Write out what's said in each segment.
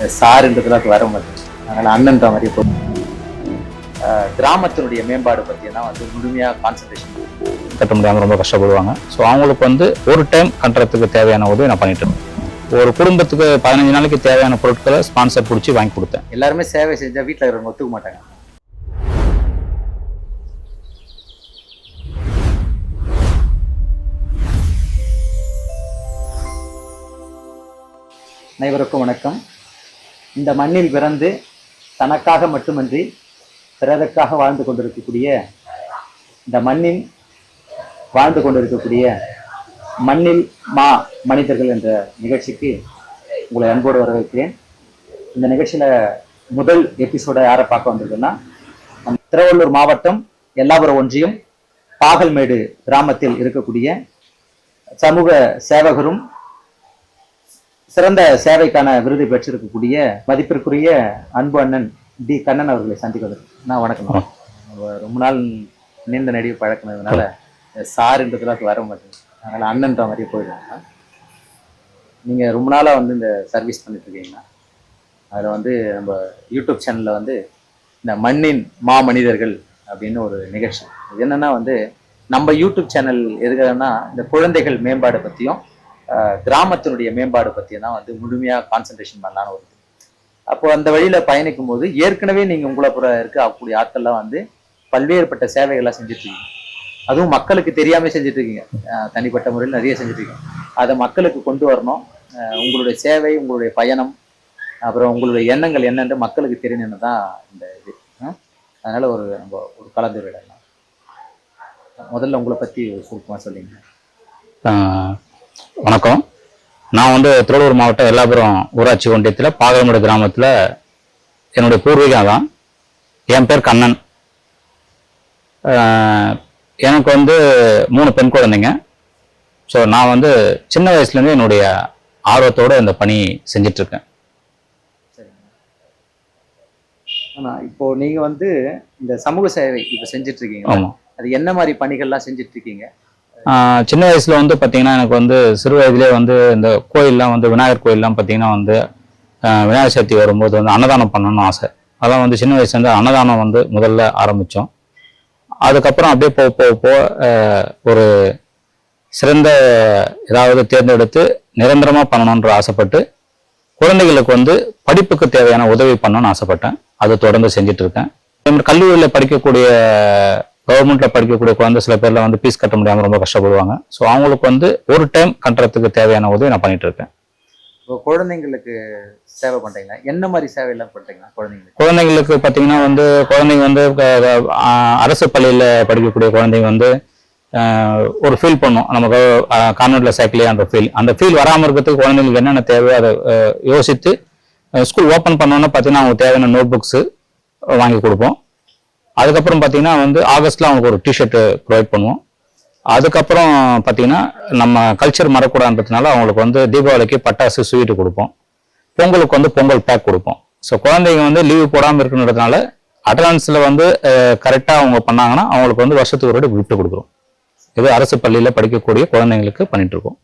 சாருன்றதுல அது வர மாட்டேங்குது. அதனால அண்ணன்ற மாதிரி இப்போ கிராமத்தினுடைய மேம்பாடு பற்றி தான் வந்து முழுமையாக கான்சன்ட்ரேஷன் கட்ட முடியாமல் ரொம்ப கஷ்டப்படுவாங்க. ஸோ அவங்களுக்கு வந்து ஒரு டைம் கட்டுறதுக்கு தேவையான உதவி நான் பண்ணிட்டு இருக்கேன். ஒரு குடும்பத்துக்கு 15 நாளைக்கு தேவையான பொருட்களை ஸ்பான்சர் பிடிச்சி வாங்கி கொடுத்தேன். எல்லாருமே சேவை செஞ்சால் வீட்டில் இருக்கிறவங்க ஒத்துக்க மாட்டாங்க. அனைவருக்கும் வணக்கம். இந்த மண்ணில் பிறந்து தனக்காக மட்டுமன்றி பிறருக்காக வாழ்ந்து கொண்டிருக்கக்கூடிய இந்த மண்ணில் வாழ்ந்து கொண்டிருக்கக்கூடிய மண்ணில் மனிதர்கள் என்ற நிகழ்ச்சிக்கு உங்களை அன்போடு வரவேற்கிறேன். இந்த நிகழ்ச்சியில் முதல் எபிசோட யாரை பார்க்க வந்திருக்குன்னா, திருவள்ளூர் மாவட்டம் எல்லாபுரம் ஒன்றியம் பாகல்மேடு கிராமத்தில் இருக்கக்கூடிய சமூக சேவகரும் சிறந்த சேவைக்கான விருது பெற்றிருக்கக்கூடிய மதிப்பிற்குரிய அன்பு அண்ணன் டி கண்ணன் அவர்களை சந்திக்கிறது. நான் வணக்கம். ரொம்ப நாள் நீண்ட நடிகை பழக்கினதுனால சாருன்றதுல அது வர மாட்டேங்குது. அதனால அண்ணன்ற மாதிரியே போயிடுவாங்க. நீங்கள் ரொம்ப நாளாக வந்து இந்த சர்வீஸ் பண்ணிட்டு இருக்கீங்கன்னா, அதில் வந்து நம்ம யூடியூப் சேனலில் வந்து இந்த மண்ணின் மனிதர்கள் அப்படின்னு ஒரு நிகழ்ச்சி. இது என்னன்னா வந்து நம்ம யூடியூப் சேனல் எதுக்குன்னா இந்த குழந்தைகள் மேம்பாடு பற்றியும் கிராமத்தினுடைய மேம்பாடு பற்றியும் தான் வந்து முழுமையாக கான்சன்ட்ரேஷன் பண்ணலான்னு வருது. அப்போ அந்த வழியில் பயணிக்கும் போது ஏற்கனவே நீங்கள் உங்களை இருக்கக்கூடிய ஆட்கள்லாம் வந்து பல்வேறுபட்ட சேவைகள்லாம் செஞ்சுட்ருக்கீங்க. அதுவும் மக்களுக்கு தெரியாமல் செஞ்சுட்ருக்கீங்க. தனிப்பட்ட முறையில் நிறைய செஞ்சுட்ருக்கீங்க. அதை மக்களுக்கு கொண்டு வரணும். உங்களுடைய சேவை, உங்களுடைய பயணம், அப்புறம் உங்களுடைய எண்ணங்கள் என்னென்று மக்களுக்கு தெரியணுன்னு தான் இந்த இது. அதனால் நம்ம ஒரு கலந்துரையாடலாம். முதல்ல உங்களை பற்றி சுருக்கமாக சொல்லிங்க. வணக்கம். நான் வந்து திருவள்ளூர் மாவட்டம் எல்லாபுரம் ஊராட்சி ஒன்றியத்தில் பாகல்மேடு கிராமத்தில் என்னுடைய பூர்வீகம் தான். என் பேர் கண்ணன். எனக்கு வந்து 3 பெண் குழந்தைங்க. ஸோ நான் வந்து சின்ன வயசுலேருந்து என்னுடைய ஆர்வத்தோடு இந்த பணி செஞ்சிட்ருக்கேன். சரிங்க. ஆனால் இப்போது நீங்கள் வந்து இந்த சமூக சேவை இப்போ செஞ்சிட்ருக்கீங்க. ஆமாம். அது என்ன மாதிரி பணிகள்லாம் செஞ்சிட்ருக்கீங்க? சின்ன வயசில் வந்து பார்த்திங்கன்னா, எனக்கு வந்து சிறு வயதிலே வந்து இந்த கோயிலெலாம் வந்து விநாயகர் கோயிலெலாம் பார்த்திங்கன்னா வந்து விநாயகர் சதுர்த்தி வரும்போது வந்து அன்னதானம் பண்ணணும்னு ஆசை. அதான் வந்து சின்ன வயசுலேருந்து அன்னதானம் வந்து முதல்ல ஆரம்பித்தோம். அதுக்கப்புறம் அப்படியே போக ஒரு சிறந்த ஏதாவது தேர்ந்தெடுத்து நிரந்தரமாக பண்ணணுன்ற ஆசைப்பட்டு குழந்தைகளுக்கு வந்து படிப்புக்கு தேவையான உதவி பண்ணணும்னு ஆசைப்பட்டேன். அதை தொடர்ந்து செஞ்சுட்டு இருக்கேன். கல்லூரியில் படிக்கக்கூடிய கவர்மெண்ட்டில் படிக்கக்கூடிய குழந்தை சில பேர்லாம் வந்து ஃபீஸ் கட்ட முடியாமல் ரொம்ப கஷ்டப்படுவாங்க. ஸோ அவங்களுக்கு வந்து ஒரு டைம் கட்டுறதுக்கு தேவையான உதவி நான் பண்ணிட்டு இருக்கேன். இப்போ குழந்தைங்களுக்கு சேவை பண்ணுறீங்களா? என்ன மாதிரி சேவையெல்லாம் பண்ணுறீங்களா குழந்தைங்களுக்கு பார்த்தீங்கன்னா வந்து குழந்தைங்க வந்து அரசு பள்ளியில் படிக்கக்கூடிய குழந்தைங்க வந்து ஒரு ஃபீல் பண்ணும். நமக்கு கான்வென்ட்ல சேர்க்கலையான்ற ஃபீல். அந்த ஃபீல் வராமல் இருக்கிறதுக்கு குழந்தைங்களுக்கு என்னென்ன தேவை அதை யோசித்து ஸ்கூல் ஓப்பன் பண்ணோன்னா பார்த்தீங்கன்னா அவங்களுக்கு தேவையான நோட் புக்ஸு வாங்கி கொடுப்போம். அதுக்கப்புறம் பார்த்தீங்கன்னா வந்து ஆகஸ்ட்டில் அவங்களுக்கு ஒரு டிஷர்ட்டு ப்ரொவைட் பண்ணுவோம். அதுக்கப்புறம் பார்த்தீங்கன்னா நம்ம கல்ச்சர் மறக்கூடாதுன்றதுனால அவங்களுக்கு வந்து தீபாவளிக்கு பட்டாசு ஸ்வீட்டு கொடுப்போம். பொங்கலுக்கு வந்து பொங்கல் பேக் கொடுப்போம். ஸோ குழந்தைங்க வந்து லீவு போடாமல் இருக்குன்றதுனால அட்டண்டன்ஸில் வந்து கரெக்டாக அவங்க பண்ணாங்கன்னா அவங்களுக்கு வந்து வருஷத்துக்கு ஒரு கிஃப்ட் கொடுக்குறோம். இது அரசு பள்ளியில் படிக்கக்கூடிய குழந்தைங்களுக்கு பண்ணிட்டு இருக்கோம்.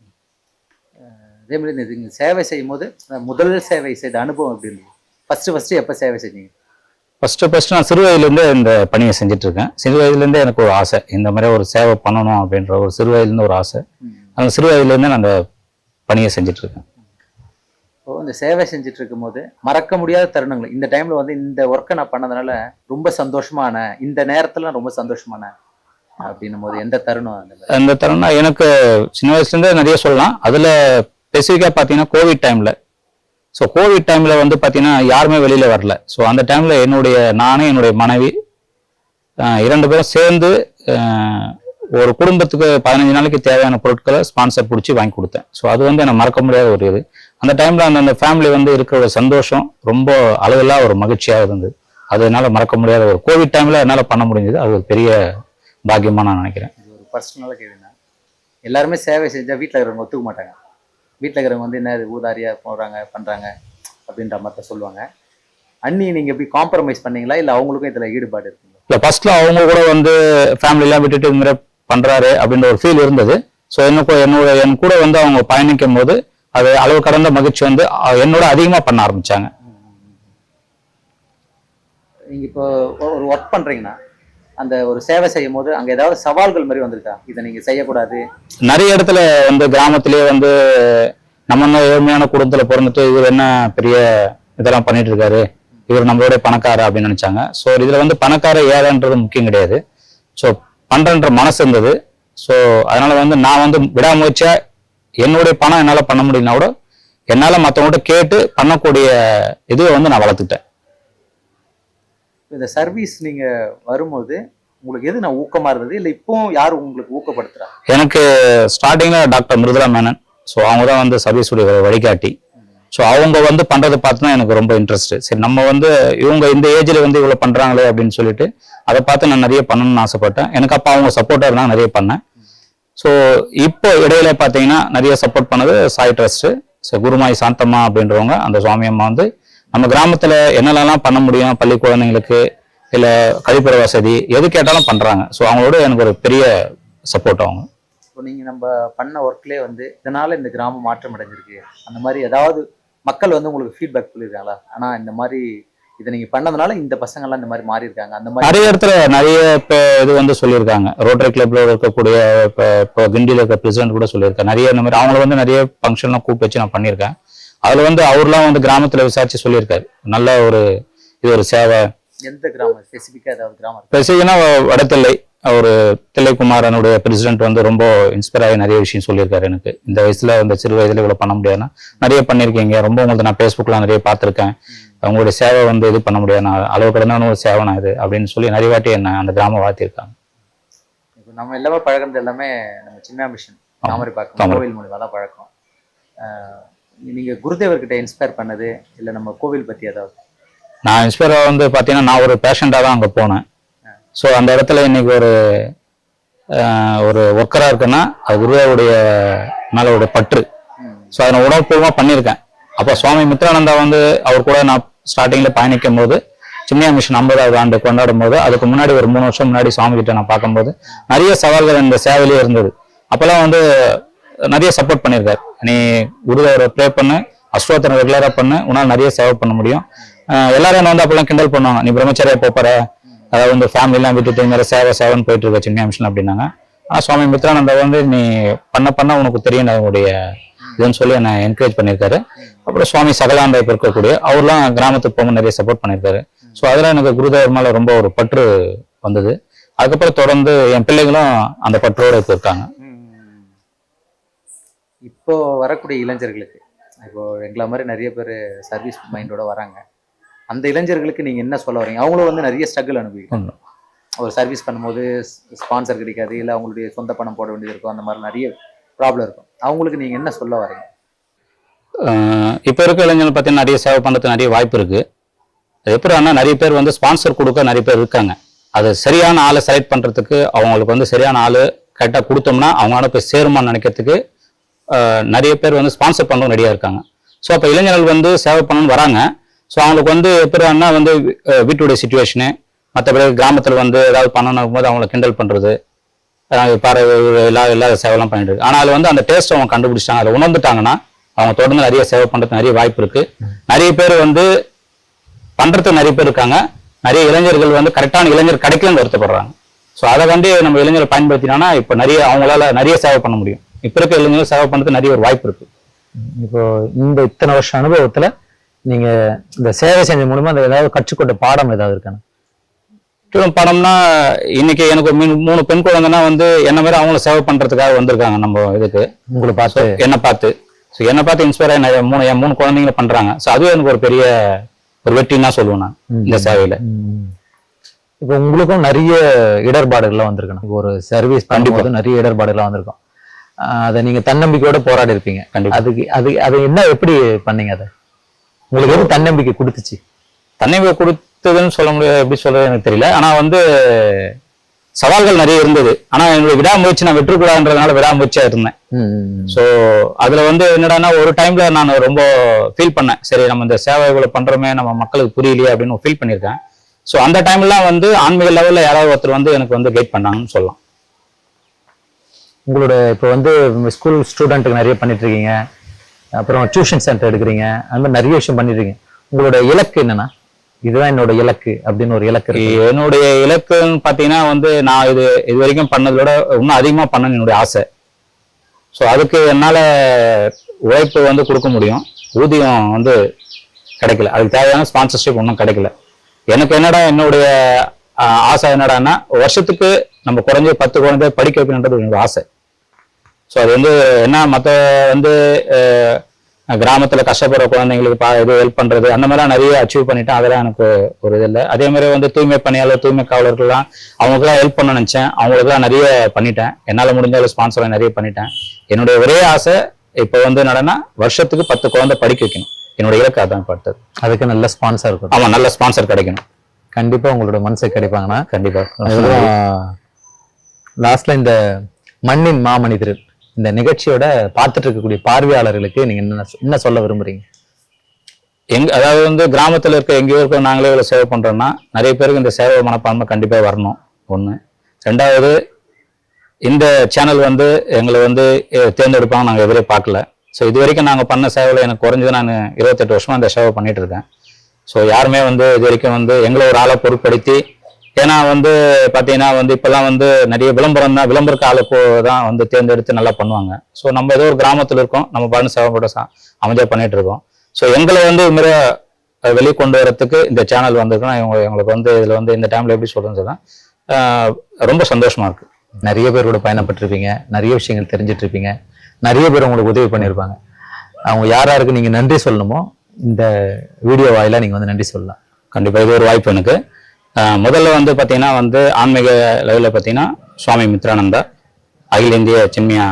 அதே மாதிரி நீங்கள் சேவை செய்யும் போது முதல் சேவை செய்த அனுபவம் எப்படி இருந்தது? ஃபஸ்ட்டு எப்போ சேவை செஞ்சீங்க? ஃபஸ்ட்டு நான் சிறு வயதுலேருந்தே இந்த பணியை செஞ்சுட்டு இருக்கேன். சிறு வயதுலேருந்தே எனக்கு ஒரு ஆசை, இந்த மாதிரி ஒரு சேவை பண்ணணும் அப்படின்ற ஒரு சிறு வயதுலேருந்து ஒரு ஆசை. அந்த சிறு வயதுலேருந்தே நான் அந்த பணியை செஞ்சுட்டு இருக்கேன். இப்போ இந்த சேவை செஞ்சுட்டு இருக்கும் போது மறக்க முடியாத தருணங்கள், இந்த டைமில் வந்து இந்த ஒர்க்கை நான் பண்ணதுனால ரொம்ப சந்தோஷமான, இந்த நேரத்தில் ரொம்ப சந்தோஷமான அப்படின்னும் போது எந்த தருணம்? அந்த தருணம் எனக்கு சின்ன வயசுலேருந்தே நிறைய சொல்லலாம். அதில் ஸ்பெசிஃபிக்காக பார்த்தீங்கன்னா கோவிட் டைமில். ஸோ கோவிட் டைமில் வந்து பார்த்தீங்கன்னா யாருமே வெளியில் வரல. ஸோ அந்த டைமில் நானே என்னுடைய மனைவி 2 பேரும் சேர்ந்து ஒரு குடும்பத்துக்கு 15 நாளைக்கு தேவையான பொருட்களை ஸ்பான்சர் பிடிச்சி வாங்கி கொடுத்தேன். ஸோ அது வந்து எனக்கு மறக்க முடியாத ஒரு இது. அந்த டைமில் அந்த ஃபேமிலி வந்து இருக்கிற ஒரு சந்தோஷம் ரொம்ப அளவில்லா ஒரு மகிழ்ச்சியாக இருந்தது. அது என்னால் மறக்க முடியாத ஒரு கோவிட் டைமில் என்னால் பண்ண முடிஞ்சது. அது ஒரு பெரிய பாக்கியமாக நான் நினைக்கிறேன். இது ஒரு பர்சனலாக கேளுங்க. எல்லாருமே சேவை செஞ்சால் வீட்டில் இருக்கிறவங்க ஒத்துக்க மாட்டாங்க. வீட்டில் இருக்கிறவங்க வந்து என்ன ஊதாரியாக போடுறாங்க பண்ணுறாங்க அப்படின்ற மாதிரி சொல்லுவாங்க. அண்ணி நீங்கள் எப்படி காம்ப்ரமைஸ் பண்ணீங்களா, இல்லை அவங்களுக்கும் இதில் ஈடுபாடு இருக்குங்களா? இல்லை, ஃபர்ஸ்ட்ல அவங்க கூட வந்து ஃபேமிலியெல்லாம் விட்டுட்டு இந்த மாதிரி பண்ணுறாரு அப்படின்ற ஒரு ஃபீல் இருந்தது. ஸோ என் கூட வந்து அவங்க பயணிக்கும் போது அது அளவு கடந்த மகிழ்ச்சி வந்து என்னோட அதிகமாக பண்ண ஆரம்பிச்சாங்க. நீங்க இப்போ ஒரு ஒர்க் பண்றீங்கன்னா அந்த ஒரு சேவை செய்யும் போது அங்க ஏதாவது சவால்கள் மாதிரி வந்திருக்கா? இதை நீங்க செய்யக்கூடாது. நிறைய இடத்துல வந்து கிராமத்திலேயே வந்து நம்ம என்ன ஏழ்மையான குடும்பத்துல பிறந்துட்டு இவர் என்ன பெரிய இதெல்லாம் பண்ணிட்டு இருக்காரு, இவர் நம்மளோட பணக்கார அப்படின்னு நினைச்சாங்க. ஸோ இதுல வந்து பணக்கார ஏழைன்றது முக்கியம் கிடையாது. ஸோ பண்றன்ற மனசு இருந்தது. ஸோ அதனால வந்து நான் வந்து விடாமுயற்சியா என்னுடைய பணம் என்னால பண்ண முடியும்னா கூட என்னால மற்றவங்கள்ட்ட கேட்டு பண்ணக்கூடிய இதுவை வந்து நான் வளர்த்துட்டேன். இந்த சர்வீஸ் நீங்க வரும்போது உங்களுக்கு எது நான் ஊக்கமா இருந்தது, இல்ல இப்போ யார் உங்களுக்கு ஊக்கப்படுத்துறா? எனக்கு ஸ்டார்டிங்ல டாக்டர் மிருதுளா மேனன், ஸோ அவங்க தான் வந்து சர்வீஸ் உடைய வழிகாட்டி. ஸோ அவங்க வந்து பண்றதை பார்த்து தான் எனக்கு ரொம்ப இன்ட்ரெஸ்ட். சரி நம்ம வந்து இவங்க இந்த ஏஜ்ல வந்து இவ்வளவு பண்றாங்களே அப்படின்னு சொல்லிட்டு அதை பார்த்து நான் நிறைய பண்ணணும்னு ஆசைப்பட்டேன். எனக்கு அப்போ அவங்க சப்போர்ட்டா இருந்தாங்க, நிறைய பண்ணேன். ஸோ இப்போ இடையில பார்த்தீங்கன்னா நிறைய சப்போர்ட் பண்ணது சாய் ட்ரஸ்ட். ஸோ குருமாய் சாந்தம்மா அப்படின்றவங்க, அந்த சுவாமி அம்மா வந்து நம்ம கிராமத்துல என்னென்னலாம் பண்ண முடியும், பள்ளி குழந்தைங்களுக்கு இல்ல கழிப்பற வசதி எது கேட்டாலும் பண்றாங்க. ஸோ அவங்களோட எனக்கு ஒரு பெரிய சப்போர்ட் அவங்க. இப்போ நீங்க நம்ம பண்ண ஒர்க்லேயே வந்து இதனால இந்த கிராமம் மாற்றம் அடைஞ்சிருக்கு அந்த மாதிரி ஏதாவது மக்கள் வந்து உங்களுக்கு ஃபீட்பேக் சொல்லியிருக்காங்களா? ஆனா இந்த மாதிரி இதை நீங்க பண்ணதுனால இந்த பசங்க எல்லாம் இந்த மாதிரி மாறி இருக்காங்க அந்த மாதிரி? நிறைய இடத்துல நிறைய இது வந்து சொல்லியிருக்காங்க. ரோட்டரி கிளப்ல இருக்கக்கூடிய இப்போ கிண்டியில இருக்க பிரசிடென்ட் கூட சொல்லியிருக்காங்க. நிறைய இந்த மாதிரி அவங்களை வந்து நிறைய ஃபங்க்ஷன்லாம் கூப்பிட்டு வச்சு நான் பண்ணியிருக்கேன். அதுல வந்து அவர்லாம் வந்து கிராமத்துல விசாரிச்சு சொல்லியிருக்காரு, நல்ல ஒரு இது ஒரு சேவை. எந்த கிராமம் ஸ்பெசிஃபிக்கா ஏதாவது கிராமம்? ஸ்பெசிஃபிக்கா வடத்தில்லை ஒரு தில்லைக்குமாரனுடைய பிரசிடென்ட் வந்து ரொம்ப இன்ஸ்பயர் ஆகி நிறைய விஷயம் சொல்லியிருக்காரு. எனக்கு இந்த வயசுல இந்த சிறு வயதுல இவ்வளவு பண்ண முடியாதுன்னா நிறைய பண்ணியிருக்கீங்க, ரொம்ப உங்களுக்கு நான் ஃபேஸ்புக்லாம் நிறைய பார்த்துருக்கேன், அவங்களுடைய சேவை வந்து இது பண்ண முடியாது, நான் அளவு கடந்தான ஒரு சேவை நான் இது அப்படின்னு சொல்லி நிறைய வாட்டி என்ன அந்த கிராமம் வாழ்த்திருக்காங்க. இப்போ நம்ம எல்லாமே பழகிறது எல்லாமே நம்ம சின்ன மிஷன் தாமரை பார்க்க கோவில் மூலியமா தான் பழக்கம். நீங்க குருதேவர்கிட்ட இன்ஸ்பயர் பண்ணது இல்ல நம்ம கோவில் பத்தி ஏதாவது? நான் இன்ஸ்பயர் வந்து பார்த்தீங்கன்னா நான் ஒரு பேஷண்டாக தான் அங்கே போனேன். ஸோ அந்த இடத்துல இன்னைக்கு ஒரு ஒர்க்கராக இருக்குன்னா அது குருதேவருடைய மேலே ஒரு பற்று. ஸோ அதை நான் உணர்வுபூர்வமாக பண்ணியிருக்கேன். அப்போ சுவாமி மித்ரானந்தா வந்து அவர் கூட நான் ஸ்டார்டிங்கில் பயணிக்கும் போது சின்ன மிஷன் 50வது ஆண்டு கொண்டாடும் போது அதுக்கு முன்னாடி ஒரு 3 வருஷம் முன்னாடி சுவாமி கிட்ட நான் பார்க்கும்போது நிறைய சவால்கள் இந்த சேவையிலே இருந்தது. அப்போல்லாம் வந்து நிறைய சப்போர்ட் பண்ணியிருக்காரு. நீ குருதேவரை ப்ரே பண்ணு, அஷ்டோத்தனை ரெகுலராக பண்ணு, உன்னால் நிறைய சேவை பண்ண முடியும். எல்லாரும் என்ன வந்து அப்பெல்லாம் கிண்டல் பண்ணுவாங்க, நீ பிரம்மச்சரியா போற, அதாவது வந்து ஃபேமிலிலாம் விட்டுட்டு இந்த மாதிரி சேவைன்னு போயிட்டு இருக்க சின்ன மிஷன் அப்படின்னாங்க. ஆனால் சுவாமி மித்ரானந்தா வந்து நீ பண்ண உனக்கு தெரியும் உங்களுடைய இதுன்னு சொல்லி என்னை என்கரேஜ் பண்ணியிருக்காரு. அப்புறம் சுவாமி சகலாண்டா இப்போ இருக்கக்கூடிய அவர்லாம் கிராமத்துக்கு போகும்போது நிறைய சப்போர்ட் பண்ணியிருக்காரு. ஸோ அதில் எனக்கு குருதேவர் மேலே ரொம்ப ஒரு பற்று வந்தது. அதுக்கப்புறம் தொடர்ந்து என் பிள்ளைகளும் அந்த பற்றோடு இப்போ இருக்காங்க. இப்போ வரக்கூடிய இளைஞர்களுக்கு, இப்போ எங்களை மாதிரி நிறைய பேர் சர்வீஸ் மைண்டோட வராங்க, அந்த இளைஞர்களுக்கு நீங்க என்ன சொல்ல வரீங்க? அவங்களும் வந்து நிறைய ஸ்ட்ரகிள் அனுபவிக்கணும். ஒரு சர்வீஸ் பண்ணும்போது ஸ்பான்சர் கிடைக்காது, இல்லை அவங்களுடைய சொந்த பணம் போட வேண்டியது இருக்கும், அந்த மாதிரி நிறைய ப்ராப்ளம் இருக்கும். அவங்களுக்கு நீங்க என்ன சொல்ல வரீங்க? இப்போ இருக்க இளைஞர்கள் பார்த்தீங்கன்னா நிறைய சேவை பண்ணுறதுக்கு நிறைய வாய்ப்பு இருக்கு. அது எப்படி ஆனால் நிறைய பேர் வந்து ஸ்பான்சர் கொடுக்க நிறைய பேர் இருக்காங்க. அது சரியான ஆளை செலக்ட் பண்ணுறதுக்கு அவங்களுக்கு வந்து சரியான ஆள் கரெக்டாக கொடுத்தோம்னா அவங்களால போய் சேருமான்னு நினைக்கிறதுக்கு நிறைய பேர் வந்து ஸ்பான்சர் பண்ணவும் ரெடியாக இருக்காங்க. ஸோ அப்போ இளைஞர்கள் வந்து சேவை பண்ணணும்னு வராங்க. ஸோ அவங்களுக்கு வந்து எப்படின்னா வந்து வீட்டுடைய சுச்சுவேஷனு, மற்றபடி கிராமத்தில் வந்து ஏதாவது பண்ணணும் போது அவங்கள கிண்டல் பண்ணுறது, பாரு எல்லா சேவைலாம் பண்ணிட்டு இருக்கு. ஆனால் அதில் வந்து அந்த டேஸ்ட் அவங்க கண்டுபிடிச்சிட்டாங்க, அதை உணர்ந்துட்டாங்கன்னா அவங்க தொடர்ந்து நிறைய சேவை பண்ணுறதுக்கு நிறைய வாய்ப்பு இருக்கு. நிறைய பேர் வந்து பண்ணுறதுக்கு நிறைய பேர் இருக்காங்க. நிறைய இளைஞர்கள் வந்து கரெக்டான இளைஞர் கிடைக்கலன்னு வருத்தப்படுறாங்க. ஸோ அதை கண்டு நம்ம இளைஞரை பயன்படுத்தினா இப்போ நிறைய அவங்களால நிறைய சேவை பண்ண முடியும். இப்போ இருக்க இளைஞர்கள் சேவை பண்ணுறதுக்கு நிறைய ஒரு வாய்ப்பு இருக்கு. இப்போ இந்த இத்தனை வருஷம் அனுபவத்துல நீங்க இந்த சேவை செஞ்ச மூலமா அந்த ஏதாவது கற்றுக்கொண்ட பாடம் ஏதாவது இருக்காங்க? படம்னா இன்னைக்கு எனக்கு 3 பெண் குழந்தைன்னா வந்து என்ன மாதிரி அவங்கள சேவை பண்றதுக்காக வந்திருக்காங்க நம்ம இதுக்கு. உங்களை பார்த்து என்னை பார்த்து இன்ஸ்பயர் ஆகி என் 3 குழந்தைங்கள பண்றாங்க. ஸோ அதுவே எனக்கு ஒரு பெரிய ஒரு வெற்றின்னு தான் சொல்லுவேன் நான் இந்த சேவையில. இப்போ உங்களுக்கும் நிறைய இடர்பாடுகள்லாம் வந்திருக்கணும். ஒரு சர்வீஸ் பண்ணும்போது நிறைய இடர்பாடுகள்லாம் வந்திருக்கும். அதை நீங்க தன்னம்பிக்கையோட போராடி இருப்பீங்க. அது என்ன எப்படி பண்ணீங்க? அதை உங்களுக்கு எது தன்னம்பிக்கை கொடுத்துச்சு? தன்னம்பிக்கை கொடுத்ததுன்னு சொல்ல முடியாது, எப்படி சொல்றது எனக்கு தெரியல. ஆனா வந்து சவால்கள் நிறைய இருந்தது. ஆனா என்னுடைய விடாமுயற்சி நான் வெற்றக்கூடாதுன்றதுனால விடாமுயற்சியா இருந்தேன். ஸோ அதுல வந்து என்னடான்னா ஒரு டைம்ல நான் ரொம்ப ஃபீல் பண்ணேன், சரி நம்ம இந்த சேவைகளை பண்றோமே நம்ம மக்களுக்கு புரியலையே அப்படின்னு ஃபீல் பண்ணியிருக்கேன். ஸோ அந்த டைம்லாம் வந்து ஆன்மீக லெவல்ல யாராவது ஒருத்தர் வந்து எனக்கு வந்து கைட் பண்ணாங்கன்னு சொல்லலாம். உங்களோட இப்போ வந்து ஸ்கூல் ஸ்டூடெண்ட்டுக்கு நிறைய பண்ணிட்டு இருக்கீங்க, அப்புறம் டியூஷன் சென்டர் எடுக்கிறீங்க, அந்த மாதிரி நிறைய விஷயம் பண்ணிட்டு இருக்கீங்க. உங்களோட இலக்கு என்னன்னா இதுதான் என்னோட இலக்கு அப்படின்னு ஒரு இலக்கு இருக்கு? என்னுடைய இலக்குன்னு பாத்தீங்கன்னா வந்து நான் இது வரைக்கும் பண்ணதோட இன்னும் அதிகமா பண்ணணும்னு என்னுடைய ஆசை. ஸோ அதுக்கு என்னால உழைப்பு வந்து கொடுக்க முடியும், ஊதியம் வந்து கிடைக்கல, அதுக்கு தேவையான ஸ்பான்சர்ஷிப் ஒன்றும் கிடைக்கல. எனக்கு என்னடா என்னுடைய ஆசை என்னடான்னா வருஷத்துக்கு நம்ம குறைஞ்ச 10 குழந்தை படிக்க வைக்கணுன்றது என்னோட ஆசை. ஸோ அது வந்து என்ன மற்ற வந்து கிராமத்துல கஷ்டப்படுற குழந்தைங்களுக்கு இது ஹெல்ப் பண்றது அந்த மாதிரிலாம் நிறைய அச்சீவ் பண்ணிட்டேன். அதெல்லாம் எனக்கு ஒரு இது இல்லை. அதே மாதிரி வந்து தூய்மை பணியாளர், தூய்மை காவலர்கள்லாம் அவங்களுக்குலாம் ஹெல்ப் பண்ண நினைச்சேன், அவங்களுக்குலாம் நிறைய பண்ணிட்டேன். என்னால முடிஞ்சாலும் ஸ்பான்சர்லாம் நிறைய பண்ணிட்டேன். என்னுடைய ஒரே ஆசை இப்போ வந்து என்னன்னா வருஷத்துக்கு 10 குழந்தை படிக்க வைக்கணும். என்னோட இலக்கு அதான் பார்த்தது. அதுக்கு நல்ல ஸ்பான்சர் இருக்கும். ஆமா, நல்ல ஸ்பான்சர் கிடைக்கணும். கண்டிப்பா உங்களோட மனசு கிடைப்பாங்கன்னா கண்டிப்பா. லாஸ்ட்ல இந்த மண்ணின் மாமனிதர் இந்த நிகழ்ச்சியோட பார்த்துட்டு இருக்கக்கூடிய பார்வையாளர்களுக்கு நீங்க என்ன சொல்ல விரும்புறீங்க? அதாவது வந்து கிராமத்துல இருக்க எங்கேயோ இருக்க நாங்களே இவ்வளவு சேவை பண்றோம்னா நிறைய பேருக்கு இந்த சேவை மனப்பான்மை கண்டிப்பா வரணும். ஒண்ணு. ரெண்டாவது, இந்த சேனல் வந்து எங்களை வந்து தேர்ந்தெடுப்பாங்க நாங்கள் எதிரே பார்க்கல. ஸோ இது வரைக்கும் நாங்கள் பண்ண சேவையில் எனக்கு குறைஞ்சது நான் 28 வருஷமா அந்த சேவை பண்ணிட்டு இருக்கேன். ஸோ யாருமே வந்து இது வரைக்கும் வந்து எங்களை ஒரு ஆளை பொருட்படுத்தி, ஏன்னா வந்து பார்த்தீங்கன்னா வந்து இப்போல்லாம் வந்து நிறைய விளம்பரக்கு ஆளை தான் வந்து தேர்ந்தெடுத்து நல்லா பண்ணுவாங்க. ஸோ நம்ம ஏதோ ஒரு கிராமத்தில் இருக்கோம், நம்ம பண்ண சேவை போட்ட அமைதியாக பண்ணிட்டு இருக்கோம். ஸோ எங்களை வந்து இதுமாரி வெளியே கொண்டு வரத்துக்கு இந்த சேனல் வந்திருக்குன்னா எங்களுக்கு வந்து இதில் வந்து இந்த டைம்ல எப்படி சொல்றேன்னு சொன்னா ரொம்ப சந்தோஷமா இருக்கு. நிறைய பேரோட பயணப்பட்டிருப்பீங்க, நிறைய விஷயங்கள் தெரிஞ்சிட்டு இருப்பீங்க, நிறைய பேர் உங்களுக்கு உதவி பண்ணியிருப்பாங்க. அவங்க யாருக்கு நீங்க நன்றி சொல்லணுமோ இந்த வீடியோ வாயிலா நீங்க வந்து நன்றி சொல்லலாம். கண்டிப்பா இது ஒரு வாய்ப்பு எனக்கு. முதல்ல வந்து பாத்தீங்கன்னா வந்து ஆன்மீக லெவலில் பார்த்தீங்கன்னா சுவாமி மித்ரானந்தா, அகில இந்திய சின்மியா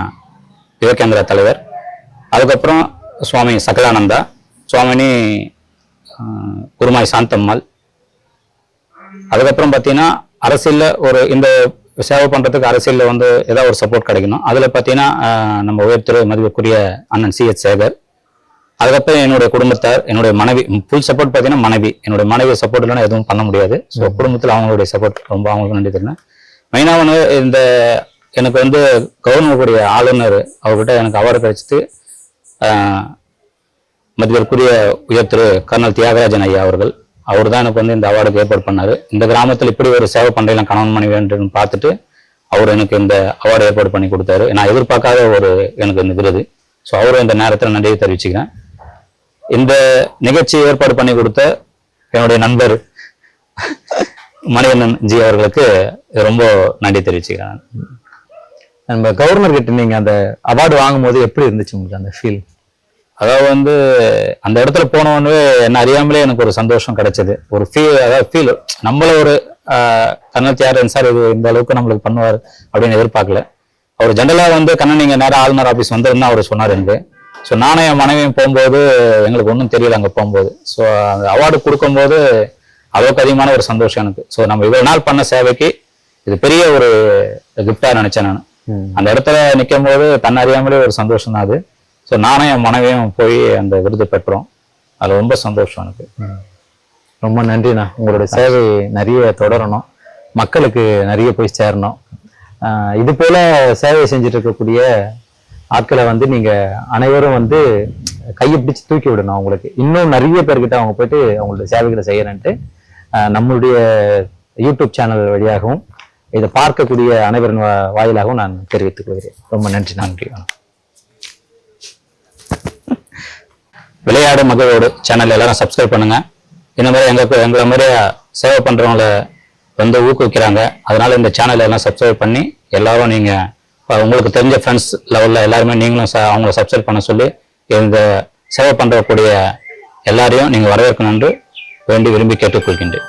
யுவகேந்திரா தலைவர். அதுக்கப்புறம் சுவாமி சகலானந்தா, சுவாமினி குருமாய் சாந்தம்மாள். அதுக்கப்புறம் பார்த்தீங்கன்னா அரசியல்ல ஒரு இந்த சேவை பண்றதுக்கு அரசியல்ல வந்து ஏதாவது ஒரு சப்போர்ட் கிடைக்கணும். அதுல பார்த்தீங்கன்னா நம்ம உயர்திரு மதிப்புக்குரிய அண்ணன் CH சேகர். அதுக்கப்புறம் என்னுடைய குடும்பத்தார், என்னுடைய மனைவி, ஃபுல் சப்போர்ட் பார்த்தீங்கன்னா மனைவி. என்னுடைய மனைவி சப்போர்ட் இல்லைன்னா எதுவும் பண்ண முடியாது. ஸோ குடும்பத்தில் அவங்களுடைய சப்போர்ட் ரொம்ப அவங்களுக்கு நன்றி தெரியும். மெயினாக வந்து இந்த எனக்கு வந்து கவர்னருடைய ஆளுநர் அவர்கிட்ட எனக்கு அவார்டு கிடைச்சிட்டு மதிப்பிற்குரிய உயர்திரு கர்னல் தியாகராஜன் ஐயா அவர்கள், அவர் தான் எனக்கு வந்து இந்த அவார்டுக்கு ஏற்பாடு பண்ணாரு. இந்த கிராமத்தில் இப்படி ஒரு சேவை பண்றேன் கணவன் மனைவி என்று பார்த்துட்டு அவர் எனக்கு இந்த அவார்டு ஏற்பாடு பண்ணி கொடுத்தாரு. நான் எதிர்பார்க்காத ஒரு எனக்கு இந்த விருது. ஸோ அவரும் இந்த நேரத்தில் நன்றியை தெரிவிச்சுக்கிறேன். இந்த நிகழ்ச்சி ஏற்பாடு பண்ணி கொடுத்த என்னுடைய நண்பர் மணிவண்ணன் ஜி அவர்களுக்கு ரொம்ப நன்றி தெரிவிச்சுக்கிறேன். நம்ம கவர்னர் கிட்ட நீங்க அந்த அவார்டு வாங்கும் போது எப்படி இருந்துச்சு உங்களுக்கு அந்த ஃபீல்? அதாவது வந்து அந்த இடத்துல போனவொன்னே என்ன அறியாமலே எனக்கு ஒரு சந்தோஷம் கிடைச்சது. ஒரு ஃபீல் நம்மள ஒரு கர்னல் தியாகராஜன் சார் இது இந்த அளவுக்கு நம்மளுக்கு பண்ணுவார் அப்படின்னு எதிர்பார்க்கல. அவர் ஜென்ரலா வந்து கண்ணன் நீங்க நேரம் ஆளுநர் ஆஃபீஸ் வந்ததுன்னு அவர் சொன்னார் எனக்கு. ஸோ நானும் என் மனைவியும் போகும்போது எங்களுக்கு ஒன்றும் தெரியல அங்கே போகும்போது. ஸோ அந்த அவார்டு கொடுக்கும்போது அளவுக்கு அதிகமான ஒரு சந்தோஷம் எனக்கு. ஸோ நம்ம இவ்வளவு நாள் பண்ண சேவைக்கு இது பெரிய ஒரு கிஃப்டா நினைச்சேன் நான். அந்த இடத்துல நிற்கும் போது தன்னறியாமலே ஒரு சந்தோஷம் தான் அது. ஸோ நானும் என் மனைவியும் போய் அந்த விருது பெற்றோம். அது ரொம்ப சந்தோஷம் எனக்கு. ரொம்ப நன்றிண்ணா. உங்களோட சேவை நிறைய தொடரணும், மக்களுக்கு நிறைய போய் சேரணும். இது போல சேவை செஞ்சுட்டு இருக்கக்கூடிய ஆட்களை வந்து நீங்க அனைவரும் வந்து கையை பிடிச்சு தூக்கி விடணும். அவங்களுக்கு இன்னும் நிறைய பேர்கிட்ட அவங்க போயிட்டு அவங்களோட சேவைகளை செய்யறேன்ட்டு நம்மளுடைய யூடியூப் சேனல் வழியாகவும் இதை பார்க்கக்கூடிய அனைவரின் வாயிலாகவும் நான் தெரிவித்துக் கொள்கிறேன். ரொம்ப நன்றி. நன்றி. விளையாடு மகளோடு சேனல் எல்லாரும் சப்ஸ்கிரைப் பண்ணுங்க. இந்த மாதிரி எங்களை மாதிரி சேவை பண்றவங்களை வந்து ஊக்குவிக்கிறாங்க. அதனால இந்த சேனல் எல்லாம் சப்ஸ்கிரைப் பண்ணி எல்லாரும் நீங்க உங்களுக்கு தெரிஞ்ச ஃப்ரெண்ட்ஸ் லெவல்ல எல்லாருமே நீங்களும் அவங்கள சப்ஸ்கிரைப் பண்ண சொல்லி இந்த சேவை பண்றக்கூடிய எல்லாரையும் நீங்க வரவேற்கணும் என்று வேண்டி விரும்பி கேட்டுக்கொள்கின்றேன்.